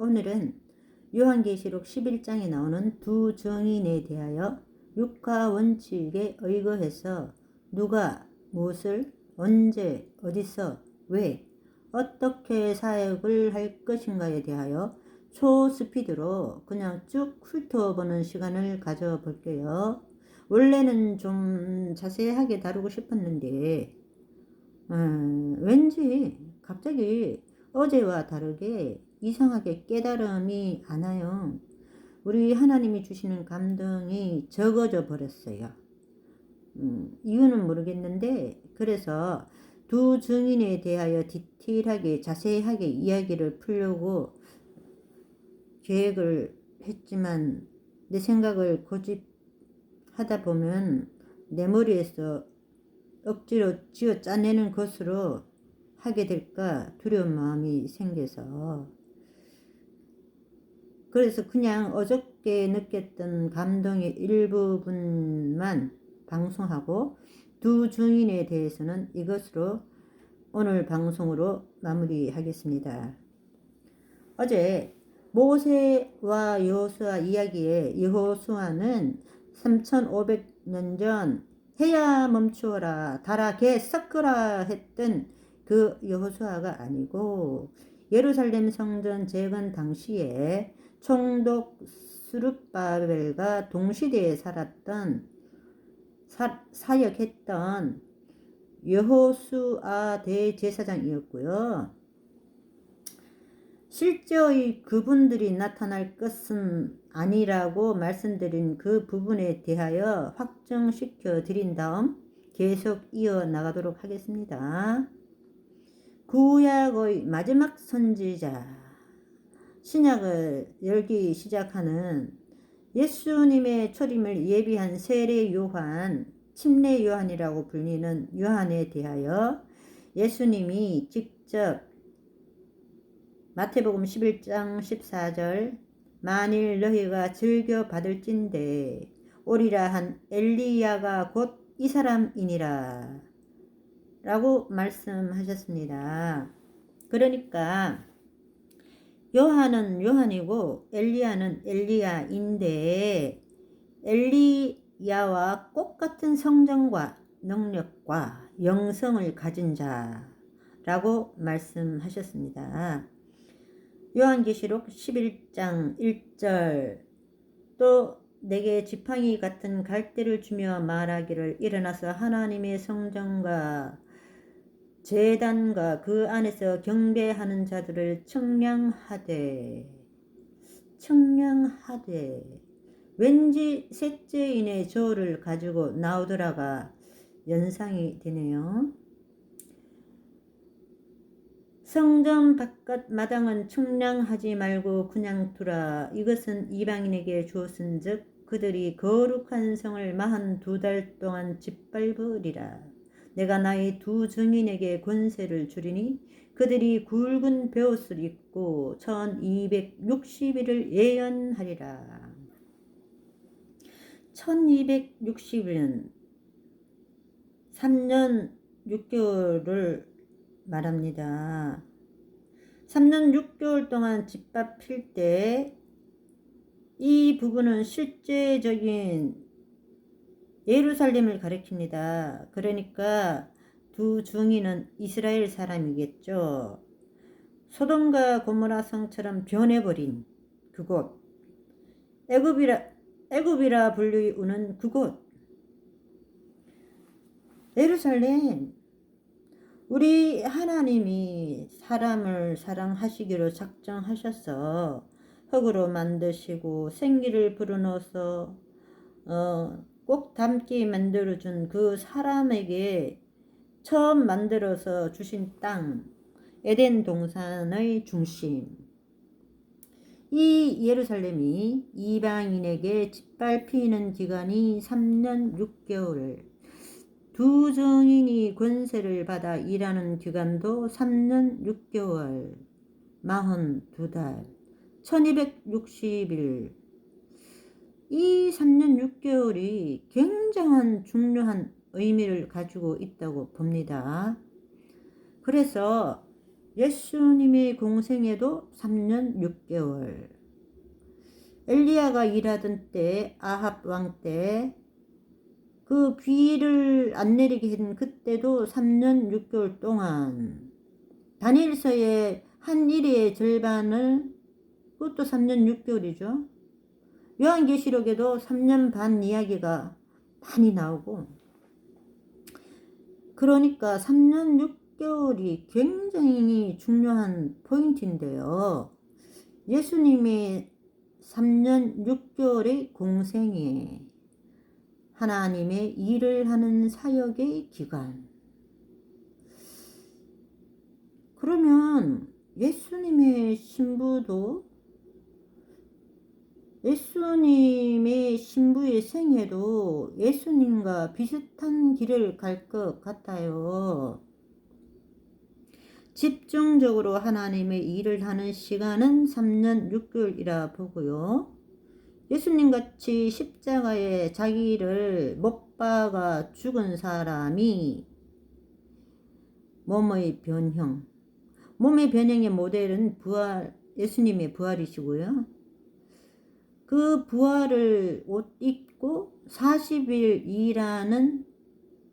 오늘은 요한계시록 11장에 나오는 두 증인에 대하여 육하 원칙에 의거해서 누가 무엇을 언제 어디서 왜 어떻게 사역을 할 것인가에 대하여 초스피드로 그냥 쭉 훑어보는 시간을 가져볼게요. 원래는 좀 자세하게 다루고 싶었는데 왠지 갑자기 어제와 다르게 이상하게 깨달음이 안 와요. 우리 하나님이 주시는 감동이 적어져 버렸어요. 이유는 모르겠는데, 그래서 두 증인에 대하여 디테일하게 자세하게 이야기를 풀려고 계획을 했지만 내 생각을 고집하다 보면 내 머리에서 억지로 쥐어 짜내는 것으로 하게 될까 두려운 마음이 생겨서, 그래서 그냥 어저께 느꼈던 감동의 일부분만 방송하고 두 증인에 대해서는 이것으로 오늘 방송으로 마무리하겠습니다. 어제 모세와 여호수아 이야기에 여호수아는 3500년 전 해야 멈추어라 달아 개 섞으라 했던 그 여호수아가 아니고, 예루살렘 성전 재건 당시에 총독 스룹바벨과 동시대에 살았던 사역했던 여호수아 대제사장이었고요. 실제의 그분들이 나타날 것은 아니라고 말씀드린 그 부분에 대하여 확정시켜 드린 다음 계속 이어나가도록 하겠습니다. 구약의 마지막 선지자, 신약을 열기 시작하는 예수님의 초림을 예비한 세례 요한, 침례 요한이라고 불리는 요한에 대하여 예수님이 직접 마태복음 11장 14절 만일 너희가 즐겨 받을진대 오리라 한 엘리야가 곧 이 사람이니라 라고 말씀하셨습니다. 그러니까 요한은 요한이고 엘리야는 엘리야인데, 엘리야와 똑같은 성정과 능력과 영성을 가진 자라고 말씀하셨습니다. 요한계시록 11장 1절 또 내게 지팡이 같은 갈대를 주며 말하기를 일어나서 하나님의 성전과 제단과 그 안에서 경배하는 자들을 청량하되 왠지 셋째인의 저를 가지고 나오더라가 연상이 되네요. 성전 바깥 마당은 청량하지 말고 그냥 두라. 이것은 이방인에게 주었은즉 그들이 거룩한 성을 42달 동안 짓밟으리라. 내가 나의 두 증인에게 권세를 주리니 그들이 굵은 베옷을 입고 1260일을 예언하리라. 1260일은 3년 6개월을 말합니다. 3년 6개월 동안 짓밟힐 때 이 부분은 실제적인 예루살렘을 가리킵니다. 그러니까 두 증인은 이스라엘 사람이겠죠. 소돔과 고모라 성처럼 변해버린 그곳, 애굽이라 불리우는 그곳, 예루살렘. 우리 하나님이 사람을 사랑하시기로 작정하셔서 흙으로 만드시고 생기를 불어넣어서 꼭 닮게 만들어준 그 사람에게 처음 만들어서 주신 땅, 에덴 동산의 중심, 이 예루살렘이 이방인에게 짓밟히는 기간이 3년 6개월, 두 증인이 권세를 받아 일하는 기간도 3년 6개월, 42달, 1260일. 이 3년 6개월이 굉장한 중요한 의미를 가지고 있다고 봅니다. 그래서 예수님의 공생애도 3년 6개월. 엘리야가 일하던 때, 아합 왕 때, 그 비를 안 내리게 한 그때도 3년 6개월 동안, 다니엘서의 한 일의 절반을, 그것도 3년 6개월이죠. 요한계시록에도 3년 반 이야기가 많이 나오고, 그러니까 3년 6개월이 굉장히 중요한 포인트인데요. 예수님의 3년 6개월의 공생애, 하나님의 일을 하는 사역의 기간. 그러면 예수님의 신부도, 예수님의 신부의 생애도 예수님과 비슷한 길을 갈 것 같아요. 집중적으로 하나님의 일을 하는 시간은 3년 6개월이라 보고요. 예수님같이 십자가에 자기를 못 박아 죽은 사람이 몸의 변형, 몸의 변형의 모델은 부활, 예수님의 부활이시고요. 그 부활을 옷 입고 40일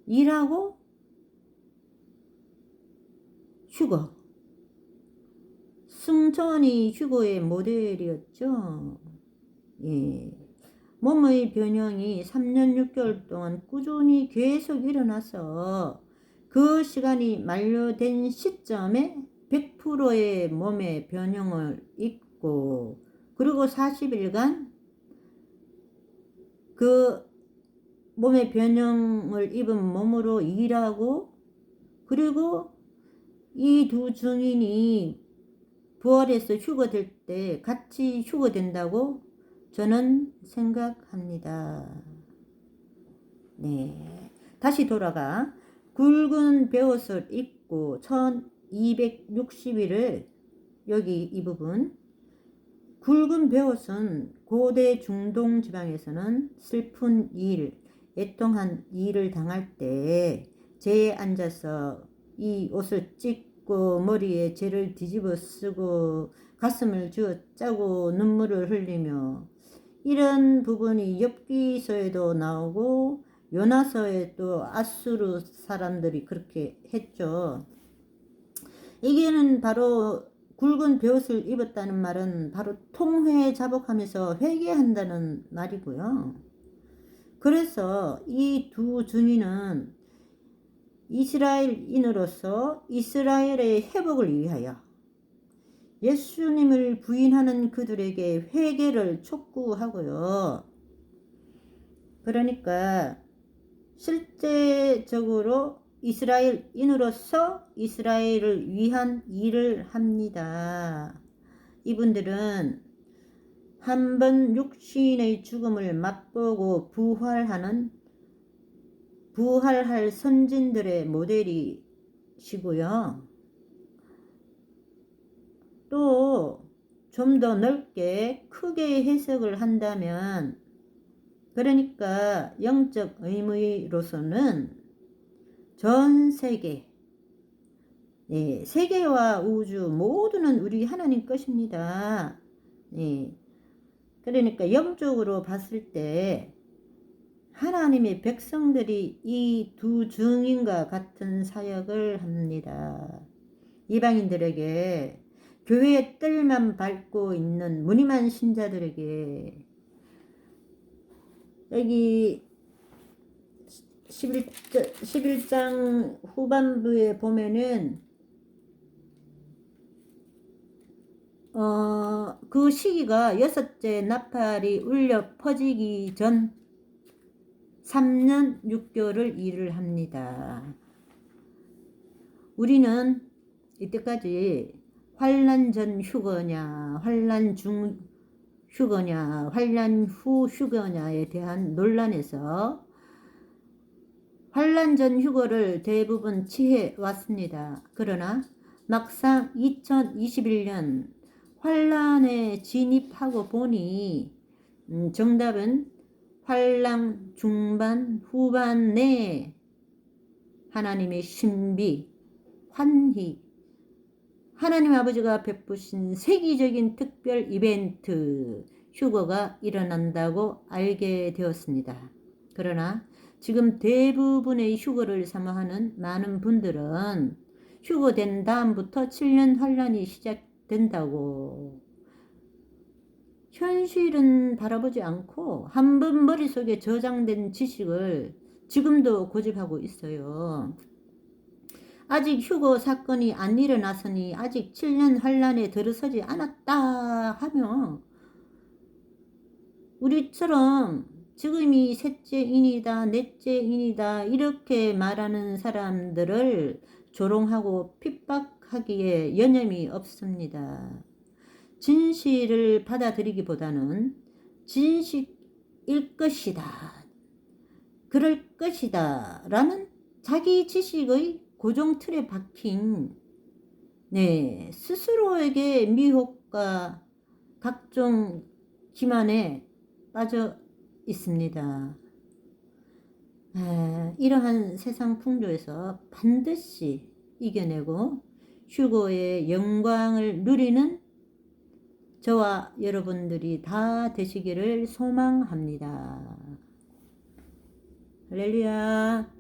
일하고 휴거. 승천이 휴거의 모델이었죠. 예. 몸의 변형이 3년 6개월 동안 꾸준히 계속 일어나서 그 시간이 만료된 시점에 100%의 몸의 변형을 입고, 그리고 40일간 그 몸의 변형을 입은 몸으로 일하고, 그리고 이 두 증인이 부활해서 휴거될 때 같이 휴거된다고 저는 생각합니다. 네. 다시 돌아가. 굵은 베옷을 입고 1260일을, 여기 이 부분, 굵은 베옷은 고대 중동 지방에서는 슬픈 일, 애통한 일을 당할 때 재에 앉아서 이 옷을 찢고 머리에 재를 뒤집어 쓰고 가슴을 쥐어 짜고 눈물을 흘리며, 이런 부분이 엽기서에도 나오고 요나서에 또 아수르 사람들이 그렇게 했죠. 이게는 바로 굵은 베옷을 입었다는 말은 바로 통회 자복하면서 회개한다는 말이고요. 그래서 이 두 증인은 이스라엘인으로서 이스라엘의 회복을 위하여 예수님을 부인하는 그들에게 회개를 촉구하고요. 그러니까 실제적으로 이스라엘인으로서 이스라엘을 위한 일을 합니다. 이분들은 한 번 육신의 죽음을 맛보고 부활할 선진들의 모델이시고요. 또 좀 더 넓게 크게 해석을 한다면, 그러니까 영적 의미로서는 전 세계, 예, 세계와 우주 모두는 우리 하나님 것입니다. 예, 그러니까 영적으로 봤을 때 하나님의 백성들이 이 두 증인과 같은 사역을 합니다. 이방인들에게, 교회의 뜰만 밟고 있는 무늬만 신자들에게, 여기 11장 후반부에 보면은 그 시기가 여섯째 나팔이 울려 퍼지기 전 3년 6개월을 일을 합니다. 우리는 이때까지 환난 전 휴거냐, 환난 중 휴거냐, 환난 후 휴거냐에 대한 논란에서 환난 전 휴거를 대부분 취해 왔습니다. 그러나 막상 2021년 환난에 진입하고 보니 정답은 환난 중반 후반 내에 하나님의 신비, 환희, 하나님 아버지가 베푸신 세계적인 특별 이벤트 휴거가 일어난다고 알게 되었습니다. 그러나 지금 대부분의 휴거를 사모하는 많은 분들은 휴거된 다음부터 7년 환란이 시작된다고 현실은 바라보지 않고 한 번 머릿속에 저장된 지식을 지금도 고집하고 있어요. 아직 휴거 사건이 안 일어났으니 아직 7년 환란에 들어서지 않았다 하며 우리처럼 지금이 셋째인이다 넷째인이다 이렇게 말하는 사람들을 조롱하고 핍박하기에 여념이 없습니다. 진실을 받아들이기보다는 진실일 것이다, 그럴 것이다 라는 자기 지식의 고정 틀에 박힌 스스로에게 미혹과 각종 기만에 빠져 있습니다. 이러한 세상 풍조에서 반드시 이겨내고 휴거의 영광을 누리는 저와 여러분들이 다 되시기를 소망합니다. 할렐루야.